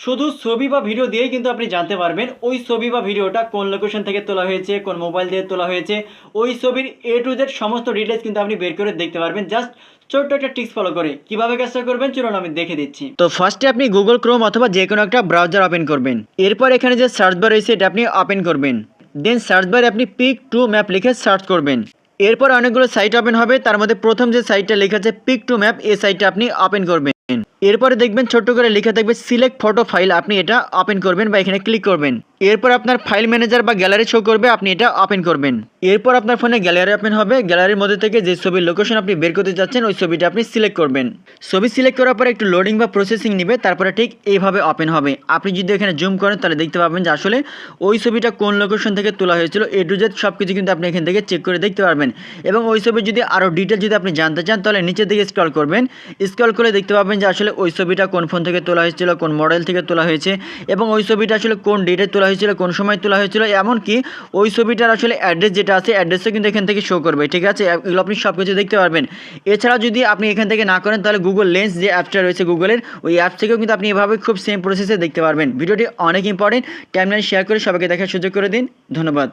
শুধু ছবি বা ভিডিও দিয়েই কিন্তু আপনি জানতে পারবেন ওই ছবি বা ভিডিওটা কোন লোকেশন থেকে তোলা হয়েছে, কোন মোবাইল দিয়ে তোলা হয়েছে। ওই ছবির A to Z সমস্ত ডিটেলস কিন্তু আপনি বের করে দেখতে পারবেন জাস্ট ছোট্ট একটা টিপস ফলো করে। কিভাবে কাজটা করবেন চলুন আমি দেখে দিচ্ছি। তো ফার্স্টে আপনি গুগল ক্রোম অথবা যে কোনো একটা ব্রাউজার ওপেন করবেন। এরপর এখানে যে সার্চ বার রয়েছে এটা আপনি ওপেন করবেন। দেন সার্চ বারে আপনি পিক টু ম্যাপ লিখে সার্চ করবেন। এরপর অনেকগুলো সাইট ওপেন হবে, তার মধ্যে প্রথম যে সাইটটা লেখা আছে পিক টু ম্যাপ, এই সাইটটা আপনি ওপেন করবেন। এরপরে দেখবেন ছোট্ট করে লেখা থাকবে সিলেক্ট ফটো ফাইল, আপনি এটা ওপেন করবেন বা এখানে ক্লিক করবেন। এরপর আপনার ফাইল ম্যানেজার বা গ্যালারি শো করবে, আপনি এটা ওপেন করবেন। এরপর আপনার ফোনে গ্যালারি ওপেন হবে, গ্যালারির মধ্যে থেকে যে ছবির লোকেশন আপনি বের করতে যাচ্ছেন ওই ছবিটা আপনি সিলেক্ট করবেন। ছবি সিলেক্ট করার পর একটু লোডিং বা প্রসেসিং নেবে, তারপরে ঠিক এইভাবে ওপেন হবে। আপনি যদি এখানে জুম করেন তাহলে দেখতে পাবেন যে আসলে ওই ছবিটা কোন লোকেশন থেকে তোলা হয়েছিল A to Z সব কিছু কিন্তু আপনি এখান থেকে চেক করে দেখতে পারবেন। এবং ওই ছবির যদি আরও ডিটেল যদি আপনি জানতে চান তাহলে নিচের দিকে স্ক্রল করবেন। স্ক্রল করে দেখতে পাবেন যে আসলে ওই ছবিটা কোন ফোন থেকে তোলা হয়েছিল, কোন মডেল থেকে তোলা হয়েছে, এবং ওই ছবিটা আসলে কোন ডেটে তোলা হয়েছিল, কোন সময় তোলা হয়েছিল, এমনকি ওই ছবিটার আসলে অ্যাড্রেস যেটা আছে অ্যাড্রেসও কিন্তু এখান থেকে শো করবে। ঠিক আছে, এগুলো আপনি সব কিছু দেখতে পারবেন। এছাড়া যদি আপনি এখান থেকে না করেন তাহলে গুগল লেন্স যে অ্যাপটা রয়েছে গুগলের, ওই অ্যাপ থেকেও কিন্তু আপনি এভাবে খুব সেম প্রসেসে দেখতে পারবেন। ভিডিওটি অনেক ইম্পর্টেন্ট, টাইমলাইন শেয়ার করে সবাইকে দেখার সুযোগ করে দিন। ধন্যবাদ।